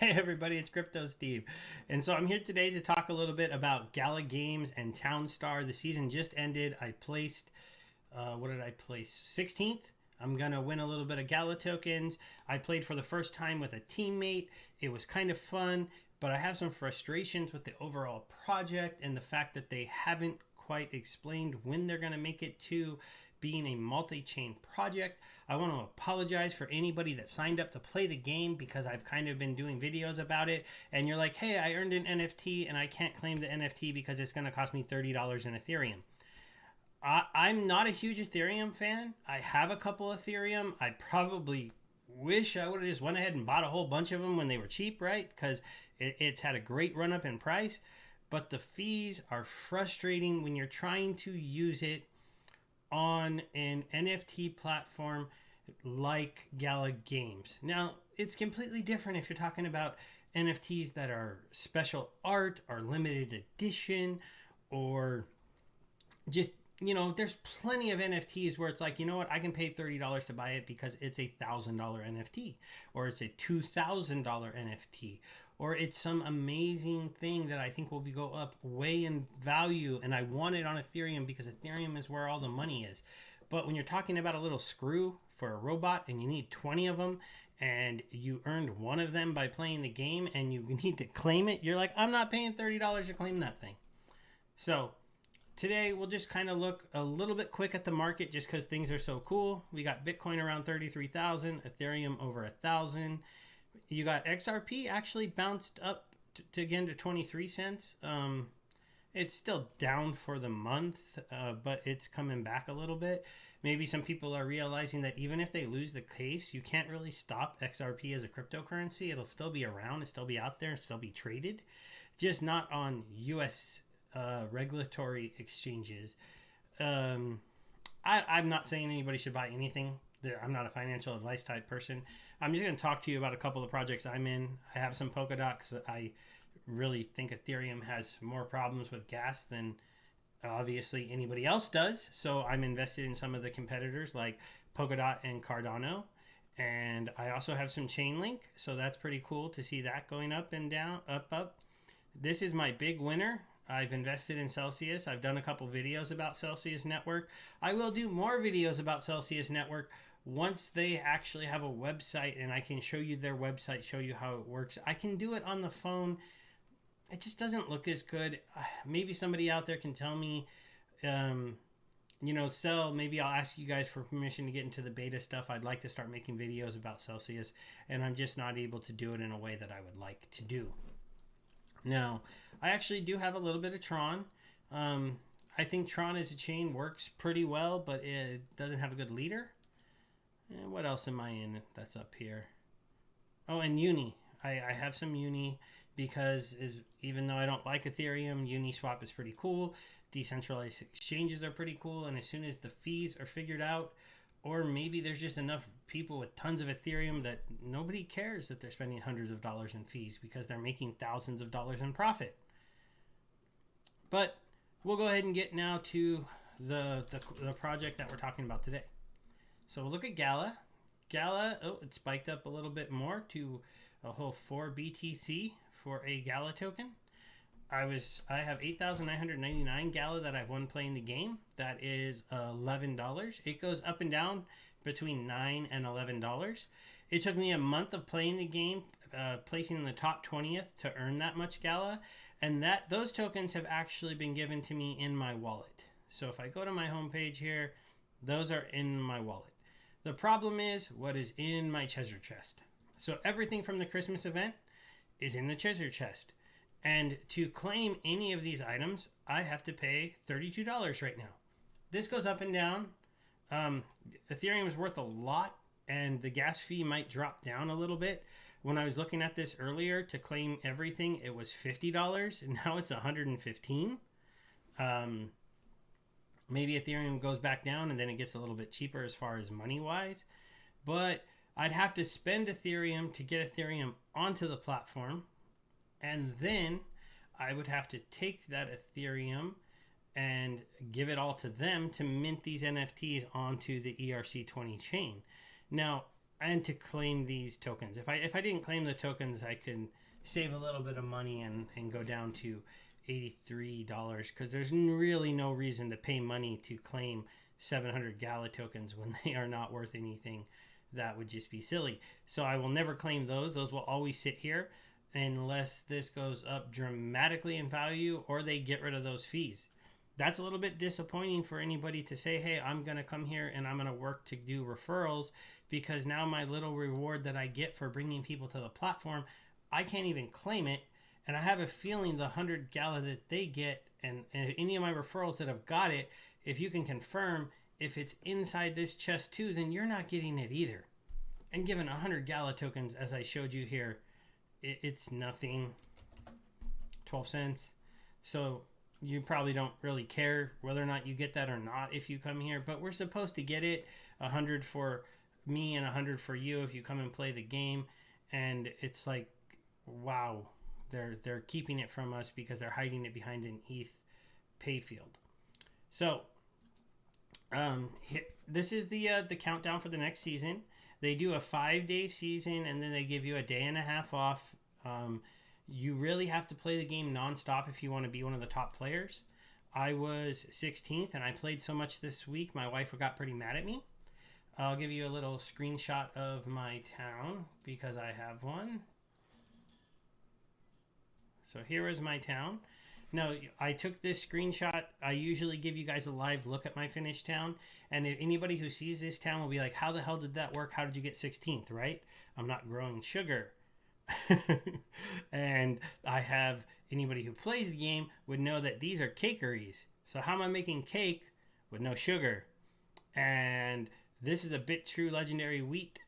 Hey everybody, it's Crypto Steve. And so I'm here today to talk a little bit about Gala Games and Townstar. The season just ended. I placed, what did I place? 16th. I'm going to win a little bit of Gala tokens. I played for the first time with a teammate. It was kind of fun, but I have some frustrations with the overall project and the fact that they haven't quite explained when they're going to make it to being a multi-chain project. I want to apologize for anybody that signed up to play the game because I've kind of been doing videos about it and you're like, hey, I earned an NFT and I can't claim the NFT because it's going to cost me $30 in Ethereum. I'm not a huge Ethereum fan. I have a couple Ethereum. I probably wish I would have just went ahead and bought a whole bunch of them when they were cheap, right? Because it's had a great run up in price. But the fees are frustrating when you're trying to use it on an NFT platform like Gala Games. Now, it's completely different if you're talking about NFTs that are special art or limited edition or just, there's plenty of NFTs where it's like, you know what, I can pay $30 to buy it because it's a $1,000 NFT or it's a $2,000 NFT or it's some amazing thing that I think will go up way in value and I want it on Ethereum because Ethereum is where all the money is. But when you're talking about a little screw for a robot and you need 20 of them and you earned one of them by playing the game and you need to claim it, you're like, I'm not paying $30 to claim that thing. So today we'll just kind of look a little bit quick at the market just because things are so cool. We got Bitcoin around 33,000, Ethereum over 1,000. You got XRP actually bounced up to 23 cents. It's still down for the month, but it's coming back a little bit. Maybe some people are realizing that even if they lose the case, you can't really stop XRP as a cryptocurrency. It'll still be around, it'll still be out there, it'll still be traded, just not on US regulatory exchanges. I'm not saying anybody should buy anything. I'm not a financial advice type person. I'm just going to talk to you about a couple of projects I'm in. I have some Polkadot because I really think Ethereum has more problems with gas than obviously anybody else does. So I'm invested in some of the competitors like Polkadot and Cardano. And I also have some Chainlink. So that's pretty cool to see that going up and down, up. This is my big winner. I've invested in Celsius. I've done a couple videos about Celsius Network. I will do more videos about Celsius Network once they actually have a website and I can show you their website, show you how it works. I can do it on the phone. It just doesn't look as good. Maybe somebody out there can tell me, Cell, maybe I'll ask you guys for permission to get into the beta stuff. I'd like to start making videos about Celsius, and I'm just not able to do it in a way that I would like to do. Now, I actually do have a little bit of Tron. I think Tron as a chain works pretty well, but it doesn't have a good leader. And what else am I in that's up here? Oh, and Uni. I have some Uni because even though I don't like Ethereum, Uniswap is pretty cool. Decentralized exchanges are pretty cool. And as soon as the fees are figured out, or maybe there's just enough people with tons of Ethereum that nobody cares that they're spending hundreds of dollars in fees because they're making thousands of dollars in profit. But we'll go ahead and get now to the project that we're talking about today. So we'll look at Gala. Gala, it spiked up a little bit more to a whole 4 BTC for a Gala token. I have 8,999 Gala that I've won playing the game. That is $11. It goes up and down between $9 and $11. It took me a month of playing the game, placing in the top 20th to earn that much Gala, and those tokens have actually been given to me in my wallet. So if I go to my homepage here, those are in my wallet. The problem is what is in my treasure chest. So everything from the Christmas event is in the treasure chest. And to claim any of these items, I have to pay $32 right now. This goes up and down. Ethereum is worth a lot, and the gas fee might drop down a little bit. When I was looking at this earlier to claim everything, it was $50, and now it's $115. Maybe Ethereum goes back down, and then it gets a little bit cheaper as far as money-wise. But I'd have to spend Ethereum to get Ethereum onto the platform. And then I would have to take that Ethereum and give it all to them to mint these NFTs onto the ERC20 chain. Now, and to claim these tokens. If I didn't claim the tokens, I could save a little bit of money and go down to $83 because there's really no reason to pay money to claim 700 Gala tokens when they are not worth anything. That would just be silly. So I will never claim those. Those will always sit here unless this goes up dramatically in value or they get rid of those fees. That's a little bit disappointing for anybody to say, hey, I'm going to come here and I'm going to work to do referrals, because now my little reward that I get for bringing people to the platform, I can't even claim it. And I have a feeling the 100 Gala that they get and any of my referrals that have got it, if you can confirm if it's inside this chest too, then you're not getting it either. And given 100 Gala tokens, as I showed you here, it's nothing, 12 cents. So you probably don't really care whether or not you get that or not if you come here, but we're supposed to get it. 100 for me and 100 for you if you come and play the game. And it's like, wow, they're keeping it from us because they're hiding it behind an ETH pay field. So this is the countdown for the next season. They do a 5-day season and then they give you a day and a half off. You really have to play the game nonstop if you want to be one of the top players. I was 16th and I played so much this week, my wife got pretty mad at me. I'll give you a little screenshot of my town because I have one. So here is my town. No, I took this screenshot. I usually give you guys a live look at my finished town. And if anybody who sees this town will be like, how the hell did that work? How did you get 16th, right? I'm not growing sugar. And I have anybody who plays the game would know that these are cakeries. So how am I making cake with no sugar? And this is a Bit True legendary wheat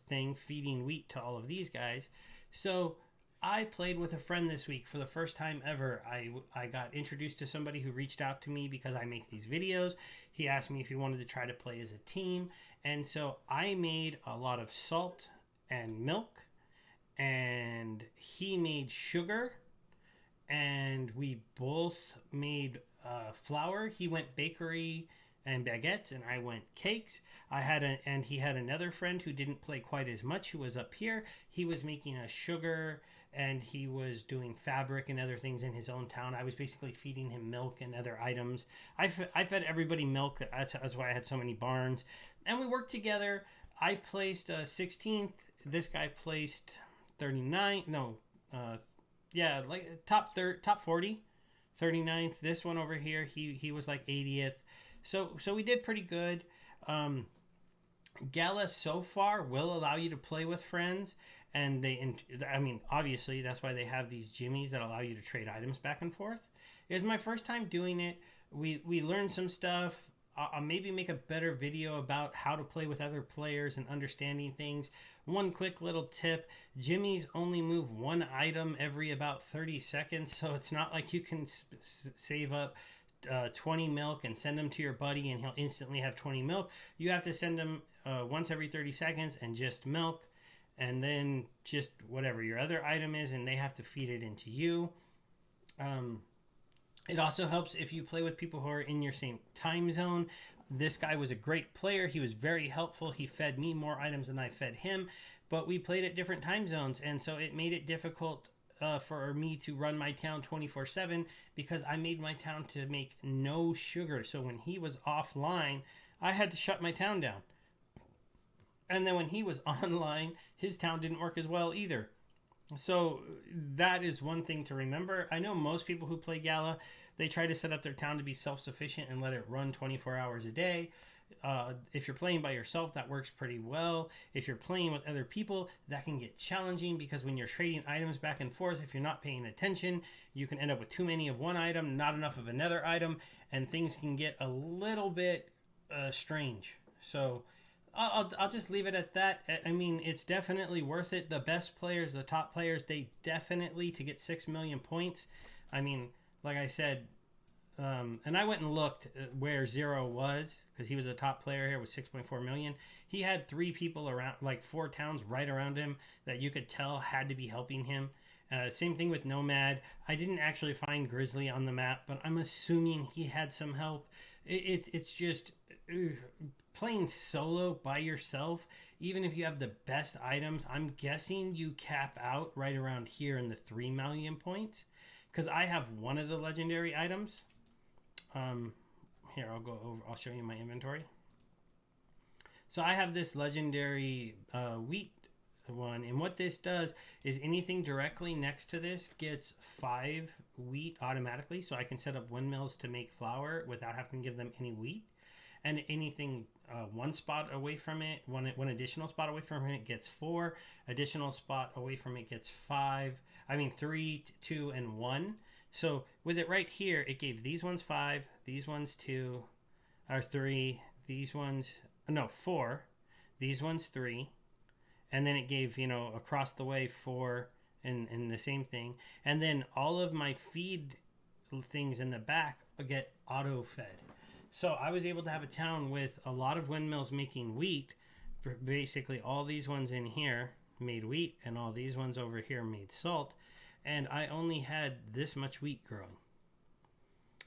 thing, feeding wheat to all of these guys. So I played with a friend this week for the first time ever. I got introduced to somebody who reached out to me because I make these videos. He asked me if he wanted to try to play as a team. And so I made a lot of salt and milk. And he made sugar. And we both made flour. He went bakery and baguettes, and I went cakes. And he had another friend who didn't play quite as much, who was up here. He was making a sugar, and he was doing fabric and other things in his own town. I was basically feeding him milk and other items. I fed everybody milk. That's why I had so many barns. And we worked together. I placed 16th. This guy placed 39. Top 40, 39th. This one over here, he was like 80th. So we did pretty good. Gala so far will allow you to play with friends, and obviously that's why they have these jimmies that allow you to trade items back and forth. It was my first time doing it. We learned some stuff. I'll maybe make a better video about how to play with other players and understanding things. One quick little tip: jimmies only move one item every about 30 seconds, so it's not like you can save up 20 milk and send them to your buddy and he'll instantly have 20 milk. You have to send them once every 30 seconds and just milk, and then just whatever your other item is, and they have to feed it into you. It also helps if you play with people who are in your same time zone. This guy was a great player. He was very helpful. He fed me more items than I fed him, but we played at different time zones, and so it made it difficult for me to run my town 24/7 because I made my town to make no sugar. So when he was offline, I had to shut my town down. And then when he was online, his town didn't work as well either. So that is one thing to remember. I know most people who play Gala, they try to set up their town to be self-sufficient and let it run 24 hours a day. If you're playing by yourself, that works pretty well. If you're playing with other people, that can get challenging because when you're trading items back and forth, if you're not paying attention, you can end up with too many of one item, not enough of another item, and things can get a little bit strange. So I'll just leave it at that. I mean, it's definitely worth it. The best players, the top players, they definitely, to get 6 million points. I mean, like I said, and I went and looked where Zero was because he was a top player here with 6.4 million. He had 3 people around, like 4 towns right around him that you could tell had to be helping him. Same thing with Nomad. I didn't actually find Grizzly on the map, but I'm assuming he had some help. It's just playing solo by yourself, even if you have the best items, I'm guessing you cap out right around here in the 3 million points. Because I have one of the legendary items. Here, I'll go over. I'll show you my inventory. So I have this legendary wheat one, and what this does is anything directly next to this gets 5 wheat automatically. So I can set up windmills to make flour without having to give them any wheat. And anything one spot away from it, one additional spot away from it gets 4. Additional spot away from it gets 5. 3, 2, and 1. So with it right here, it gave these ones 5, these ones 2, or 3, these ones, no, 4, these ones 3, and then it gave, across the way 4, and the same thing. And then all of my feed things in the back get auto-fed. So I was able to have a town with a lot of windmills making wheat. Basically, all these ones in here made wheat, and all these ones over here made salt. And I only had this much wheat growing.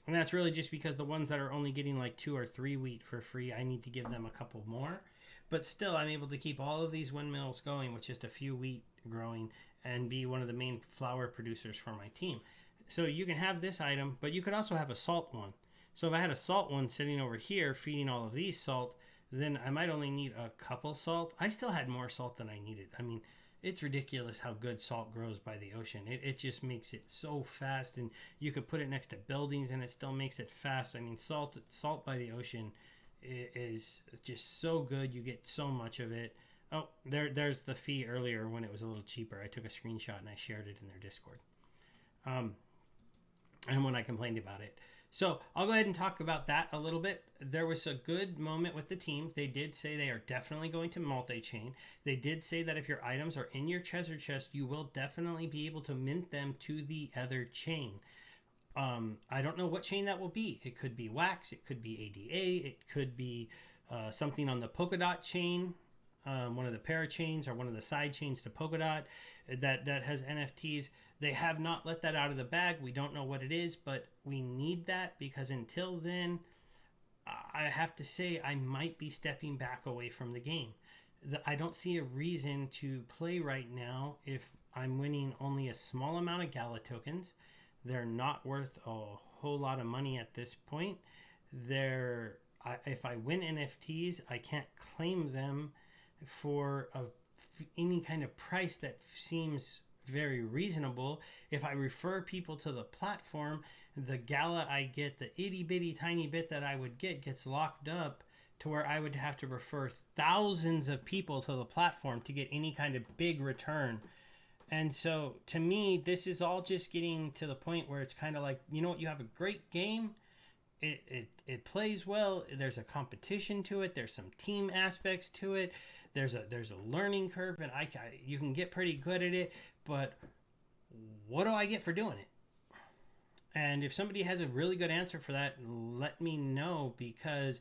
And that's really just because the ones that are only getting like 2 or 3 wheat for free, I need to give them a couple more. But still, I'm able to keep all of these windmills going with just a few wheat growing and be one of the main flour producers for my team. So you can have this item, but you could also have a salt one. So if I had a salt one sitting over here feeding all of these salt, then I might only need a couple salt. I still had more salt than I needed. It's ridiculous how good salt grows by the ocean. It just makes it so fast, and you could put it next to buildings and it still makes it fast. Salt by the ocean is just so good. You get so much of it. Oh, there's the fee earlier when it was a little cheaper. I took a screenshot and I shared it in their Discord. And when I complained about it. So I'll go ahead and talk about that a little bit. There was a good moment with the team. They did say they are definitely going to multi-chain. They did say that if your items are in your treasure chest, you will definitely be able to mint them to the other chain. I don't know what chain that will be. It could be Wax. It could be ADA. It could be something on the Polkadot chain, one of the parachains or one of the side chains to Polkadot that has NFTs. They have not let that out of the bag. We don't know what it is, but we need that because until then, I have to say I might be stepping back away from the game. I don't see a reason to play right now if I'm winning only a small amount of Gala tokens. They're not worth a whole lot of money at this point. If I win NFTs, I can't claim them for any kind of price that seems very reasonable. If I refer people to the platform, the Gala I get, the itty bitty tiny bit that I would get gets locked up to where I would have to refer thousands of people to the platform to get any kind of big return. And so to me, this is all just getting to the point where it's kind of like, you have a great game. It plays well. There's a competition to it. There's some team aspects to it. There's a learning curve, and you can get pretty good at it. But what do I get for doing it? And if somebody has a really good answer for that, let me know, because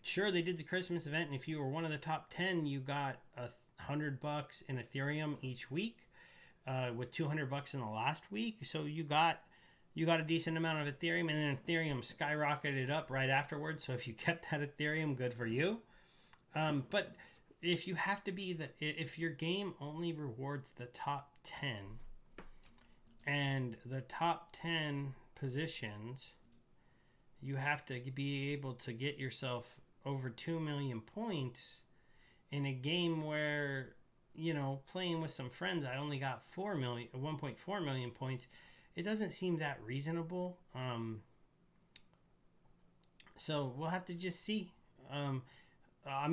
sure, they did the Christmas event, and if you were one of the top 10, you got $100 in Ethereum each week, with $200 in the last week. So you got a decent amount of Ethereum, and then Ethereum skyrocketed up right afterwards. So if you kept that Ethereum, good for you. But if you have to if your game only rewards the top 10, and the top 10 positions, you have to be able to get yourself over 2 million points in a game where, playing with some friends, I only got 1.4 million points. It doesn't seem that reasonable. So we'll have to just see. I'm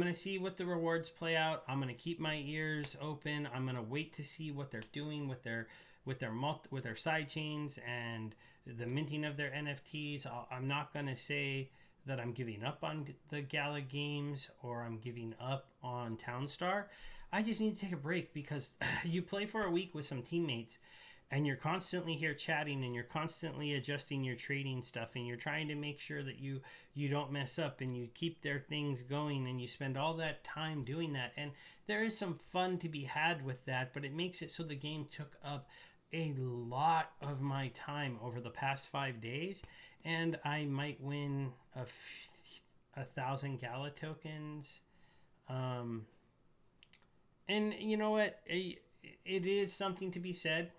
going to see what the rewards play out. I'm going to keep my ears open. I'm going to wait to see what they're doing with their side chains and the minting of their NFTs. I'm not going to say that I'm giving up on the Gala Games or I'm giving up on Townstar. I just need to take a break, because you play for a week with some teammates and you're constantly here chatting and you're constantly adjusting your trading stuff and you're trying to make sure that you don't mess up and you keep their things going, and you spend all that time doing that. And there is some fun to be had with that, but it makes it so the game took up a lot of my time over the past 5 days, and I might win 1,000 Gala tokens. And you know what? It is something to be said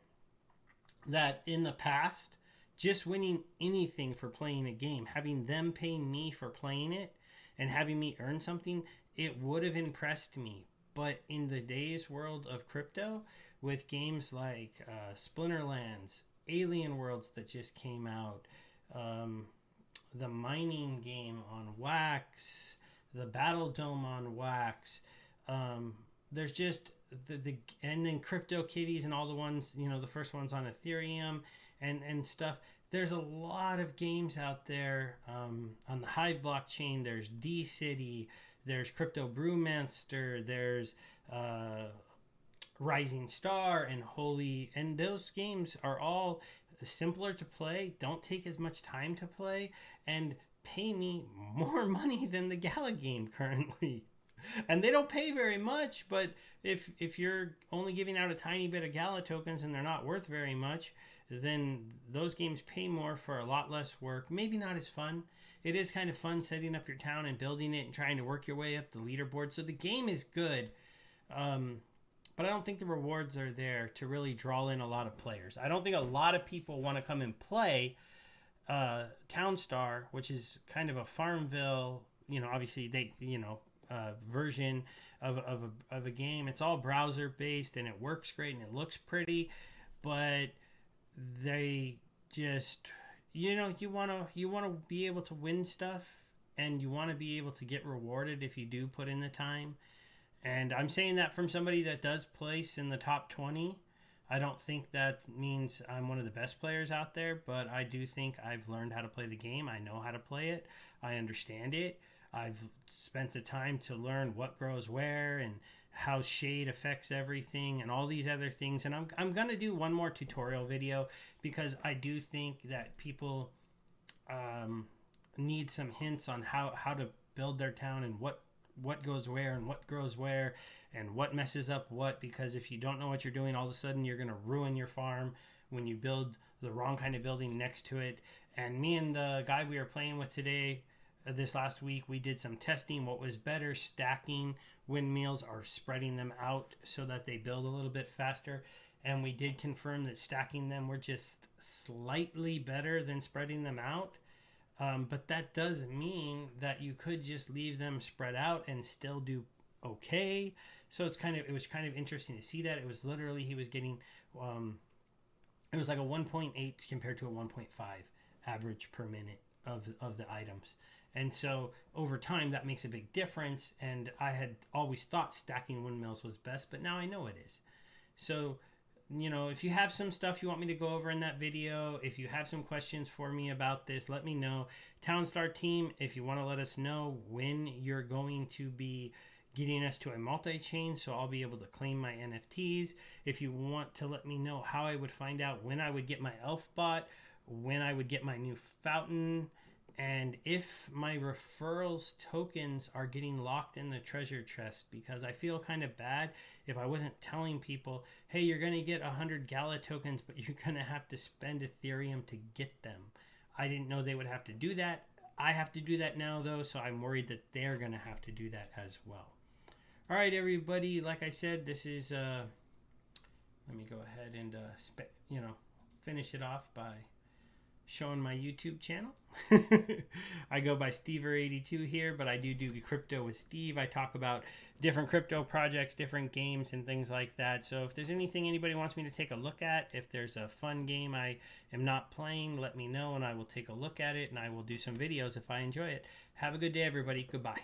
that in the past, just winning anything for playing a game, having them pay me for playing it and having me earn something, it would have impressed me. But in the day's world of crypto, with games like Splinterlands, Alien Worlds that just came out, the mining game on Wax, the Battle Dome on Wax, there's just the and then Crypto Kitties and all the ones, the first ones on Ethereum and stuff. There's a lot of games out there on the Hive blockchain. There's D City, there's Crypto Brewmaster, there's Rising Star and Holy, and those games are all simpler to play, don't take as much time to play, and pay me more money than the Gala game currently. And they don't pay very much, but if you're only giving out a tiny bit of Gala tokens and they're not worth very much, then those games pay more for a lot less work. Maybe not as fun. It is kind of fun setting up your town and building it and trying to work your way up the leaderboard. So the game is good, but I don't think the rewards are there to really draw in a lot of players. I don't think a lot of people want to come and play Townstar, which is kind of a Farmville, obviously they, version of a game. It's all browser based and it works great and it looks pretty, but they just, you want to be able to win stuff and you want to be able to get rewarded if you do put in the time. And I'm saying that from somebody that does place in the top 20. I don't think that means I'm one of the best players out there, but I do think I've learned how to play the game. I know how to play it. I understand it. I've spent the time to learn what grows where and how shade affects everything and all these other things. And I'm going to do one more tutorial video because I do think that people need some hints on how to build their town and what goes where and what grows where and what messes up what, because if you don't know what you're doing, all of a sudden you're going to ruin your farm when you build the wrong kind of building next to it. And me and the guy we were playing with today, this last week, we did some testing. What was better, stacking windmills or spreading them out so that they build a little bit faster? And we did confirm that stacking them were just slightly better than spreading them out. But that does mean that you could just leave them spread out and still do okay. So it was kind of interesting to see that. It was literally, he was getting, it was like a 1.8 compared to a 1.5 average per minute of the items. And so over time, that makes a big difference. And I had always thought stacking windmills was best, but now I know it is. So, if you have some stuff you want me to go over in that video, if you have some questions for me about this, let me know. Townstar team, if you want to let us know when you're going to be getting us to a multi-chain so I'll be able to claim my NFTs. If you want to let me know how I would find out when I would get my elf bot, when I would get my new fountain, and if my referrals tokens are getting locked in the treasure chest, because I feel kind of bad if I wasn't telling people, hey, you're going to get 100 Gala tokens, but you're going to have to spend Ethereum to get them. I didn't know they would have to do that. I have to do that now, though, so I'm worried that they're going to have to do that as well. All right, everybody, like I said, this is, let me go ahead and, finish it off by showing my YouTube channel. I go by Stever82 here, but I do crypto with Steve. I talk about different crypto projects, different games, and things like that. So if there's anything anybody wants me to take a look at, if there's a fun game I am not playing, let me know and I will take a look at it and I will do some videos if I enjoy it. Have a good day, everybody. Goodbye.